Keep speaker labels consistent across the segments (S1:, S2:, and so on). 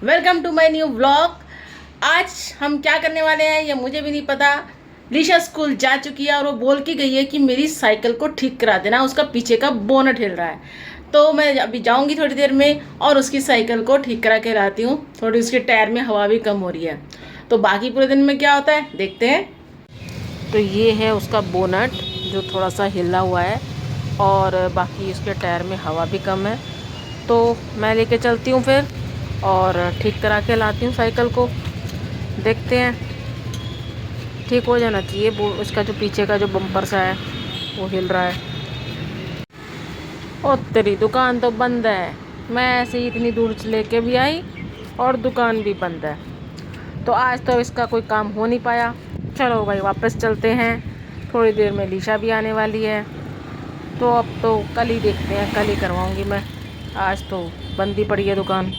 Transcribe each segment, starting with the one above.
S1: Welcome to my new vlog. आज हम क्या करने वाले हैं ये मुझे भी नहीं पता। लिशा स्कूल जा चुकी है और वो बोल के गई है कि मेरी साइकिल को ठीक करा देना, उसका पीछे का बोनट हिल रहा है। तो मैं अभी जाऊंगी थोड़ी देर में और उसकी साइकिल को ठीक करा के लाती हूँ। थोड़ी उसके टायर में हवा भी कम हो रही है। तो बाकी पूरे दिन में क्या होता है देखते हैं। तो ये है उसका बोनट जो थोड़ा सा हिला हुआ है और बाकी उसके टायर में हवा भी कम है। तो मैं लेके चलती हूँ फिर और ठीक करा के लाती हूँ साइकिल को। देखते हैं, ठीक हो जाना चाहिए। वो इसका जो पीछे का जो बम्पर सा है वो हिल रहा है। और तेरी दुकान तो बंद है। मैं ऐसे ही इतनी दूर से लेके भी आई और दुकान भी बंद है। तो आज तो इसका कोई काम हो नहीं पाया। चलो भाई वापस चलते हैं। थोड़ी देर में लिशा भी आने वाली है तो अब तो कल ही देखते हैं, कल ही करवाऊँगी मैं। आज तो बंद ही पड़ी है दुकान।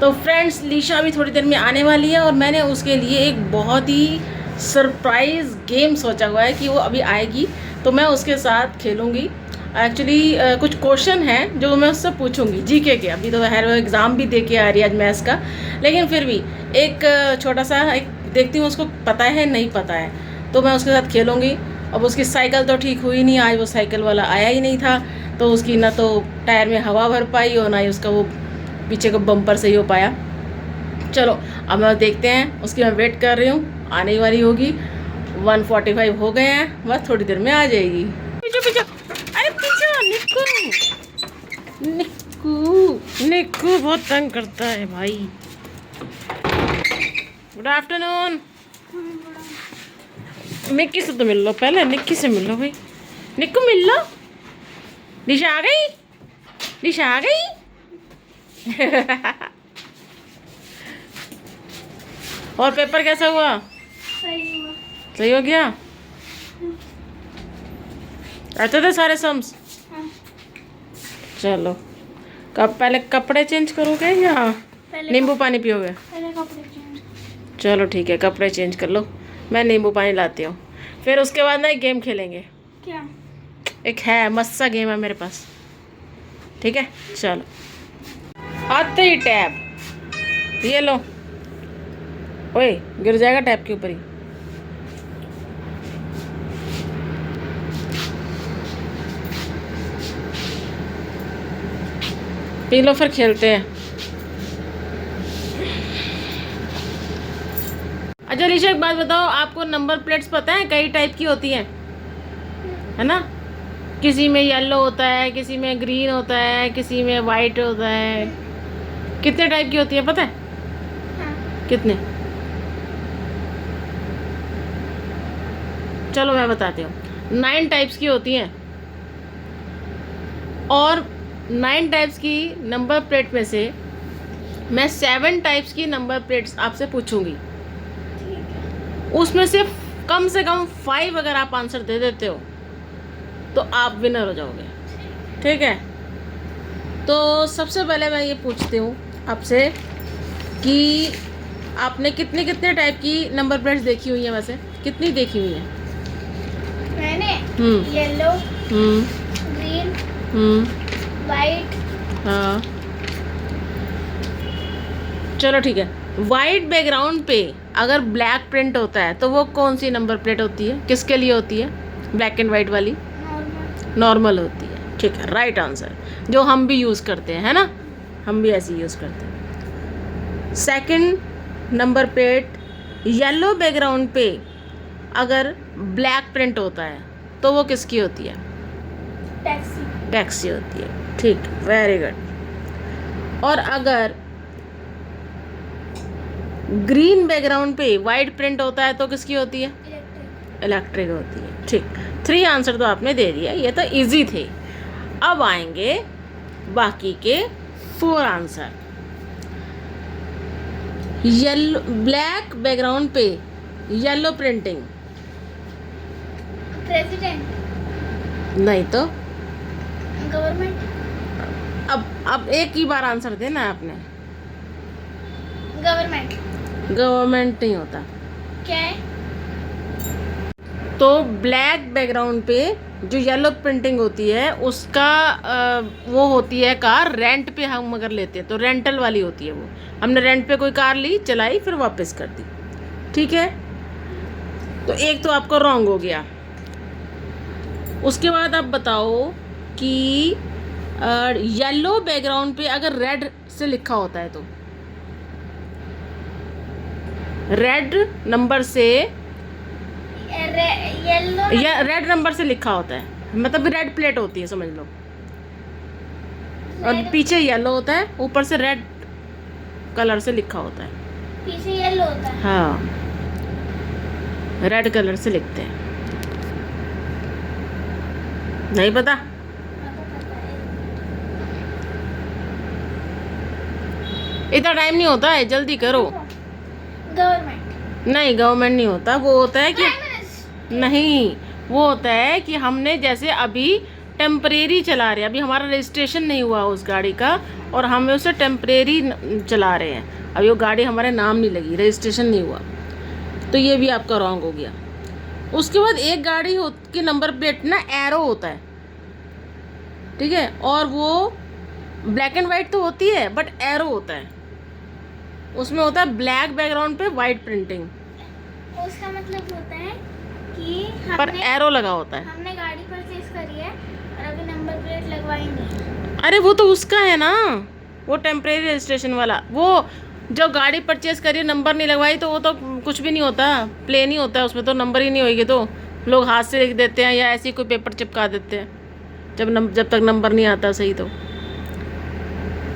S1: तो फ्रेंड्स लिशा भी थोड़ी देर में आने वाली है और मैंने उसके लिए एक बहुत ही सरप्राइज़ गेम सोचा हुआ है कि वो अभी आएगी तो मैं उसके साथ खेलूँगी। एक्चुअली कुछ क्वेश्चन हैं जो मैं उससे पूछूंगी जीके के। अभी तो खैर वो एग्ज़ाम भी दे के आ रही है आज मैथ्स का, लेकिन फिर भी एक छोटा सा एक देखती हूँ उसको पता है नहीं पता है तो मैं उसके साथ खेलूँगी। अब उसकी साइकिल तो ठीक हुई नहीं, आज वो साइकिल वाला आया ही नहीं था तो उसकी ना तो टायर में हवा भर पाई और ना ही उसका वो पीछे का बम्पर सही हो पाया। चलो अब मैं देखते हैं, उसकी मैं वेट कर रही हूँ, आने ही वाली होगी। 1:45 हो गए हैं, बस थोड़ी देर में आ जाएगी। पीछे पीछे, अरे पीछे निक्कू निक्कू निक्कू बहुत तंग करता है भाई। Good afternoon. निक्की से तो मिल लो, पहले निक्की से मिल लो भाई। निक्कू मिल लो। निशा आ गई, निशा आ गई। और पेपर कैसा हुआ? सही हो गया। आते थे सारे सम्स? चलो कब पहले कपड़े चेंज करोगे या नींबू पानी पियोगे?
S2: पहले कपड़े चेंज।
S1: चलो ठीक है, कपड़े चेंज कर लो, मैं नींबू पानी लाती हूँ। फिर उसके बाद ना एक गेम खेलेंगे।
S2: क्या?
S1: एक है मस्त सा गेम है मेरे पास, ठीक है? चलो आते ही टैब ये लो। ओए गिर जाएगा टैब के ऊपर ही। पी लो फिर खेलते हैं। अच्छा ऋषा एक बात बताओ, आपको नंबर प्लेट्स पता है कई टाइप की होती हैं, है ना? किसी में येलो होता है, किसी में ग्रीन होता है, किसी में वाइट होता है। कितने टाइप की होती है पता है?
S2: हाँ।
S1: कितने? चलो मैं बताती हूँ। 9 टाइप्स की होती हैं और 9 टाइप्स की नंबर प्लेट में से मैं 7 टाइप्स की नंबर प्लेट्स आपसे पूछूंगी। उसमें से कम 5 अगर आप आंसर दे देते हो तो आप विनर हो जाओगे, ठीक है? तो सबसे पहले मैं ये पूछती हूँ आपसे कि आपने कितने कितने टाइप की नंबर प्लेट्स देखी हुई हैं? वैसे कितनी देखी हुई हैं?
S2: मैंने येलो, ग्रीन, वाइट।
S1: हाँ चलो ठीक है। वाइट बैकग्राउंड पे अगर ब्लैक प्रिंट होता है तो वो कौन सी नंबर प्लेट होती है, किसके लिए होती है? ब्लैक एंड वाइट वाली नॉर्मल होती है, ठीक है? राइट आंसर, जो हम भी यूज़ करते हैं, है ना? हम भी ऐसे यूज़ करते हैं। Second number plate yellow background पे अगर ब्लैक प्रिंट होता है तो वो किसकी होती है?
S2: टैक्सी।
S1: टैक्सी होती है, ठीक, वेरी गुड। और अगर ग्रीन बैकग्राउंड पे वाइट प्रिंट होता है तो किसकी होती है? इलेक्ट्रिक होती है, ठीक। 3 आंसर तो आपने दे दिया, ये तो इजी थे। अब आएंगे बाकी के 4 आंसर। येलो ब्लैक बैकग्राउंड पे येलो प्रिंटिंग।
S2: प्रेसिडेंट।
S1: नहीं तो
S2: गवर्नमेंट।
S1: अब एक ही बार आंसर देना है आपने।
S2: गवर्नमेंट।
S1: गवर्नमेंट नहीं होता।
S2: क्या है?
S1: तो ब्लैक बैकग्राउंड पे जो येलो प्रिंटिंग होती है उसका वो होती है कार रेंट पे हम अगर लेते हैं तो रेंटल वाली होती है वो। हमने रेंट पे कोई कार ली, चलाई, फिर वापस कर दी। ठीक है, तो एक तो आपका रॉन्ग हो गया। उसके बाद आप बताओ कि येलो बैकग्राउंड पे अगर रेड से लिखा होता है तो रेड नंबर से
S2: येलो
S1: या रेड नंबर से लिखा होता है, मतलब रेड प्लेट होती है समझ लो, और पीछे येलो होता है, ऊपर से रेड कलर से लिखा होता है।
S2: पीछे येलो होता है।
S1: हाँ, रेड कलर से लिखते हैं। नहीं पता? इतना टाइम नहीं होता है, जल्दी करो।
S2: गवर्नमेंट
S1: नहीं, गवर्नमेंट नहीं होता। वो होता है कि नहीं, वो होता है कि हमने जैसे अभी टेम्परेरी चला रहे हैं, अभी हमारा रजिस्ट्रेशन नहीं हुआ उस गाड़ी का और हम उसे टेम्परेरी चला रहे हैं, अभी वो गाड़ी हमारे नाम नहीं लगी, रजिस्ट्रेशन नहीं हुआ, तो ये भी आपका रॉन्ग हो गया। उसके बाद एक गाड़ी की नंबर प्लेट ना एरो होता है, ठीक है, और वो ब्लैक एंड वाइट तो होती है बट एरो होता है, उसमें होता है ब्लैक बैकग्राउंड पे वाइट प्रिंटिंग,
S2: उसका मतलब होता है कि
S1: पर एरो लगा होता है।
S2: हमने गाड़ी परचेज करी है और अभी नंबर प्लेट लगवाई नहीं।
S1: अरे वो तो उसका है ना, वो टेम्परेरी रजिस्ट्रेशन वाला। वो जो गाड़ी परचेज करी नंबर नहीं लगवाई तो वो तो कुछ भी नहीं होता, प्लेन ही होता है, उसमें तो नंबर ही नहीं होगी, तो लोग हाथ से लिख देते हैं या ऐसे ही कोई पेपर चिपका देते हैं। जब तक नंबर नहीं आता सही, तो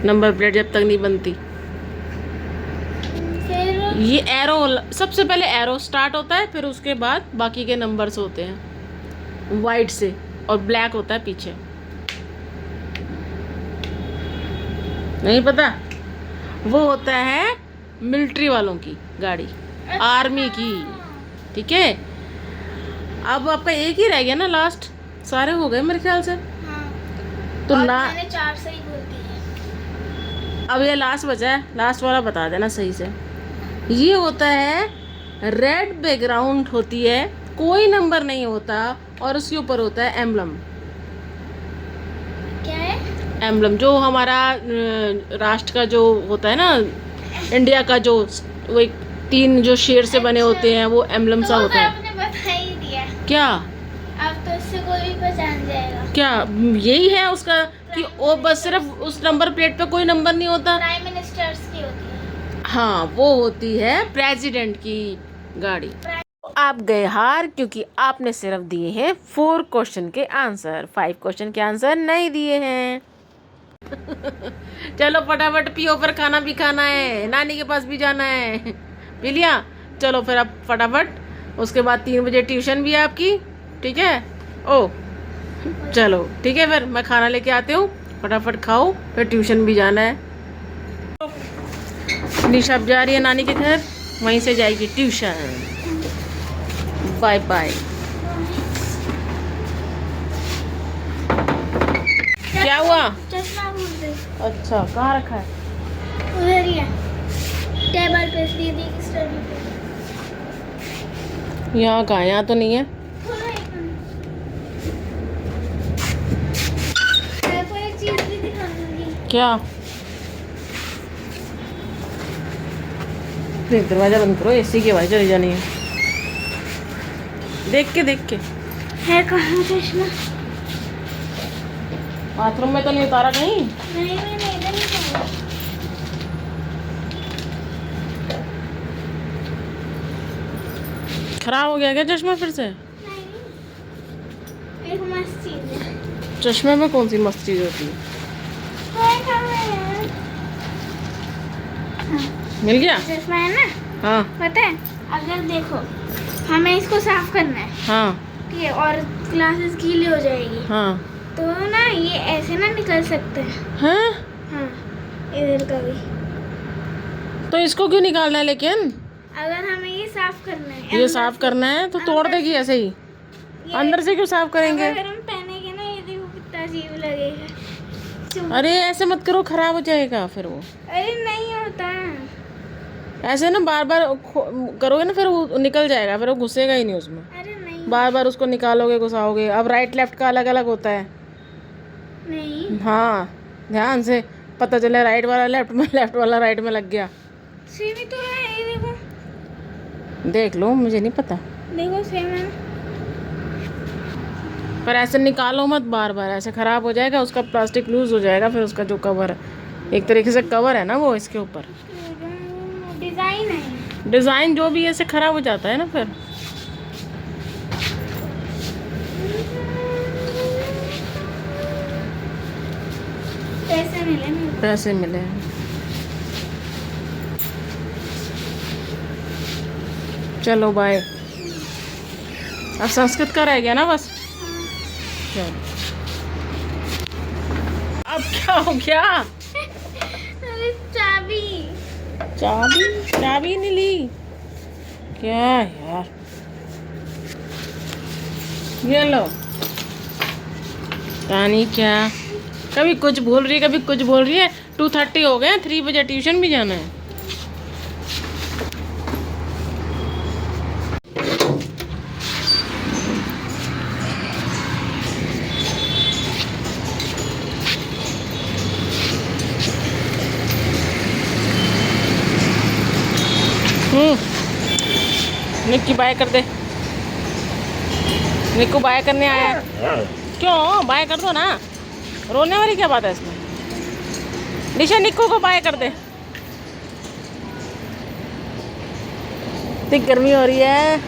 S1: नंबर प्लेट जब तक नहीं बनती।
S2: फिर
S1: ये एरो, सबसे पहले एरो स्टार्ट होता है, फिर उसके बाद बाकी के नंबर्स होते हैं वाइट से, और ब्लैक होता है पीछे। नहीं पता? वो होता है मिलिट्री वालों की गाड़ी, आर्मी की। ठीक है, अब आपका एक ही रह गया ना लास्ट, सारे हो गए मेरे ख्याल से।
S2: हाँ,
S1: तो
S2: और
S1: ला
S2: मैंने 4 सही बोल दिए।
S1: अब ये लास्ट बचा है, लास्ट वाला बता देना सही से। ये होता है रेड बैकग्राउंड होती है, कोई नंबर नहीं होता और उसके ऊपर होता है एम्बलम।
S2: क्या है?
S1: एम्बलम जो हमारा राष्ट्र का जो होता है ना, इंडिया का जो वो एक 3 जो शेर से बने होते हैं, वो एम्बलम सा
S2: तो
S1: होता है।
S2: आपने बता ही दिया।
S1: क्या?
S2: अब तो इससे कोई भी पहचान जाएगा।
S1: क्या यही है उसका कि वो बस सिर्फ उस नंबर प्लेट पे कोई नंबर नहीं होता।
S2: प्राइम मिनिस्टर्स की होती है।
S1: हाँ, वो होती है प्रेसिडेंट की गाड़ी। आप गए हार, क्योंकि आपने सिर्फ दिए हैं 4 क्वेश्चन के आंसर, 5 क्वेश्चन के आंसर नहीं दिए हैं। चलो फटाफट पियो, पर खाना भी खाना है, नानी के पास भी जाना है। पी लिया? चलो फिर आप फटाफट, उसके बाद 3 बजे ट्यूशन भी है आपकी। ठीक है? ओ चलो ठीक है, फिर मैं खाना लेके आती हूँ, फटाफट खाओ, फिर ट्यूशन भी जाना है। निशा अब जा रही है नानी के घर, वहीं से जाएगी ट्यूशन। Bye bye. क्या हुआ?
S2: चश्मा भूल गई।
S1: अच्छा, कहाँ रखा है?
S2: उधर ही है, टेबल पे, दीदी की स्टडी पे।
S1: यहाँ कहाँ? यहाँ तो नहीं है।
S2: मैं कोई एक चीज भी दिखाऊंगी।
S1: क्या? देख, दरवाजा बंद करो, एसी की आवाज़ चली जानी है। देख के
S2: है कहाँ चश्मा?
S1: बाथरूम में तो नहीं उतारा कहीं?
S2: नहीं, मैंने इधर ही छोड़ा।
S1: खराब हो गया क्या चश्मा फिर से?
S2: नहीं, एक मस्त चीज है।
S1: चश्मे में कौन सी मस्त चीज़ होती है?
S2: है कहाँ है?
S1: मिल गया?
S2: चश्मा है ना,
S1: हाँ
S2: पता है, अगर देखो हमें इसको साफ करना है,
S1: हाँ
S2: ठीक है, और ग्लासेस गीली हो जाएगी,
S1: हाँ
S2: तो ना ये ऐसे ना निकल सकते हैं।
S1: हाँ।
S2: हाँ, इधर का भी।
S1: तो इसको क्यों निकालना है लेकिन?
S2: अगर हमें ये साफ करना है,
S1: ये साफ करना है तो तोड़ देगी ऐसे ही, अंदर से क्यों साफ करेंगे?
S2: अगर हम पहनेंगे ना, ये देखो कितना अजीब लगेगा।
S1: अरे ऐसे मत करो, खराब हो जाएगा फिर वो।
S2: अरे नहीं होता,
S1: ऐसे ना बार बार करोगे ना, फिर वो निकल जाएगा, फिर वो घुसेगा ही नहीं उसमें।
S2: अरे नहीं
S1: बार बार उसको निकालोगे घुसाओगे। अब राइट लेफ्ट का अलग अलग होता है।
S2: नहीं,
S1: हाँ, ध्यान से, पता चले राइट वाला लेफ्ट में, लेफ्ट वाला राइट में लग गया।
S2: सेम ही तो है, ये देखो।
S1: देख लो, मुझे नहीं पता।
S2: देखो सेम है।
S1: पर ऐसे निकालो मत बार बार, ऐसे ख़राब हो जाएगा, उसका प्लास्टिक लूज़ हो जाएगा। फिर उसका जो कवर है, एक तरीके से कवर है ना वो इसके ऊपर,
S2: डिजाइन है।
S1: डिज़ाइन जो भी ऐसे ख़राब हो जाता है ना फिर।
S2: पैसे मिले मुझे।
S1: पैसे मिले हैं। चलो बाय। अब संस्कृत का रह गया ना बस। चलो, अब क्या हो गया?
S2: अरे चाबी।
S1: चाबी, चाबी नहीं ली क्या यार? ये लो। रानी क्या कभी कुछ बोल रही है, कभी कुछ बोल रही है। 2:30 हो गए, 3 बजे ट्यूशन भी जाना है। निक्की बाय कर दे। निक्कू बाय करने आया है। क्यों बाय कर दो ना, रोने वाली क्या बात है इसमें? निशा निक्कू को बाय कर दे। इतनी गर्मी हो रही है।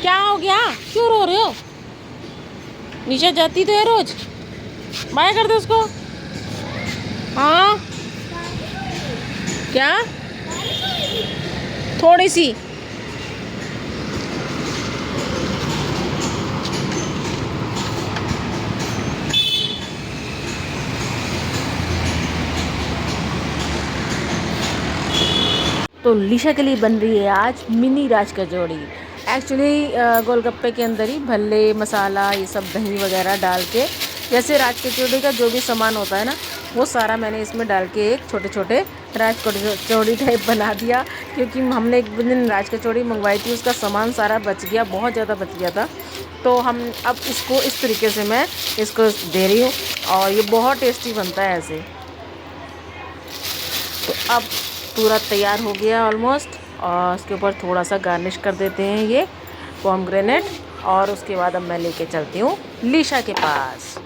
S1: क्या हो गया, क्यों रो रहे हो? निशा जाती तो है रोज, बाय कर दे उसको। हाँ क्या? थोड़ी सी। तो लिशा के लिए बन रही है आज मिनी राज कचौड़ी। एक्चुअली गोलगप्पे के अंदर ही भल्ले मसाला ये सब दही वगैरह डाल के, जैसे राज कचौड़ी का जो भी सामान होता है ना, वो सारा मैंने इसमें डाल के एक छोटे छोटे राज कचौड़ी टाइप बना दिया। क्योंकि हमने एक दिन राज कचौड़ी मंगवाई थी, उसका सामान सारा बच गया, बहुत ज़्यादा बच गया था। तो हम अब इसको इस तरीके से मैं इसको दे रही हूँ, और ये बहुत टेस्टी बनता है ऐसे। तो अब पूरा तैयार हो गया ऑलमोस्ट, और उसके ऊपर थोड़ा सा गार्निश कर देते हैं ये पोमग्रेनेट। और उसके बाद अब मैं लेके चलती हूँ लिशा के पास।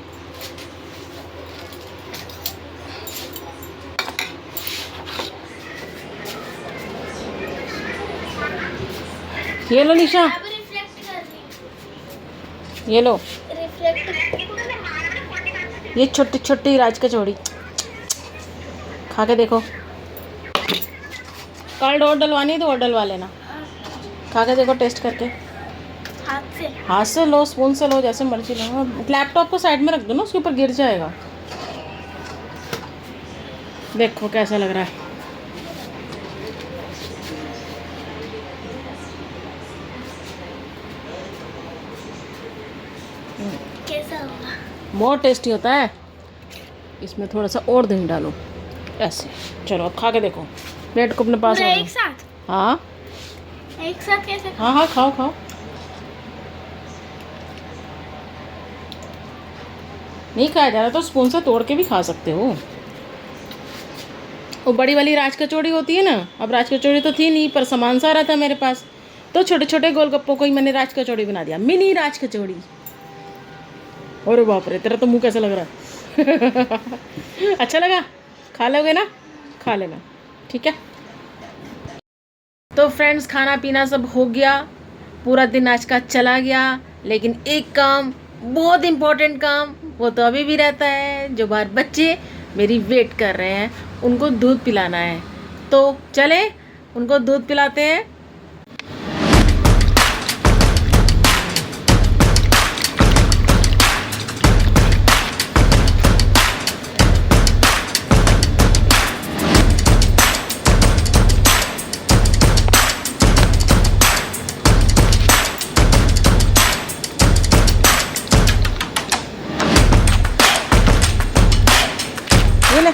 S1: ये लो निशा,
S2: अब रिफ्लेक्ट कर रही है।
S1: ये लो,
S2: रिफ्लेक्ट।
S1: ये छोटी छोटी राज कचौड़ी खा के देखो। कल और डलवानी है तो और डलवा लेना। खा के देखो, टेस्ट करके। हाथ से लो, स्पून से लो, जैसे मर्जी लो। लैपटॉप को साइड में रख दो ना, उसके ऊपर गिर जाएगा। देखो कैसा लग रहा है।
S2: कैसा होगा?
S1: बहुत टेस्टी होता है। इसमें थोड़ा सा और दही डालो ऐसे। चलो अब खा के देखो, प्लेट को अपने पास
S2: पूरा
S1: रख
S2: एक
S1: दो।
S2: साथ?
S1: हाँ
S2: एक साथ कैसे?
S1: हाँ हाँ, खाओ खाओ। नहीं खाया जा रहा तो स्पून से तोड़ के भी खा सकते हो। वो बड़ी वाली राज कचौड़ी होती है ना, अब राज कचौड़ी तो थी नहीं, पर सामान सारा था मेरे पास, तो छोटे छोटे गोलगप्पों को ही मैंने राज कचौड़ी बना दिया, मिनी राज कचौड़ी। अरे बाप रे, तेरा तो मुंह कैसा लग रहा है? अच्छा लगा? खा लोगे ना? खा लेना, ठीक है। तो फ्रेंड्स, खाना पीना सब हो गया, पूरा दिन आज का चला गया। लेकिन एक काम, बहुत इम्पोर्टेंट काम, वो तो अभी भी रहता है। जो बाहर बच्चे मेरी वेट कर रहे हैं, उनको दूध पिलाना है। तो चले उनको दूध पिलाते हैं। ये ले,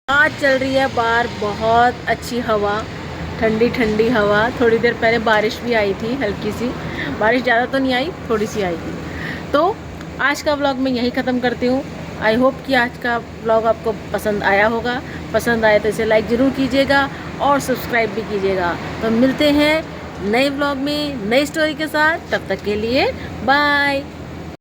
S1: आज चल रही है बाहर बहुत अच्छी हवा, ठंडी ठंडी हवा। थोड़ी देर पहले बारिश भी आई थी, हल्की सी बारिश, ज़्यादा तो नहीं आई, थोड़ी सी आई थी। तो आज का व्लॉग मैं यहीं ख़त्म करती हूँ। आई होप कि आज का व्लॉग आपको पसंद आया होगा। पसंद आए तो इसे लाइक ज़रूर कीजिएगा और सब्सक्राइब भी कीजिएगा। तो मिलते हैं नए व्लॉग में नई स्टोरी के साथ। तब तक के लिए बाय।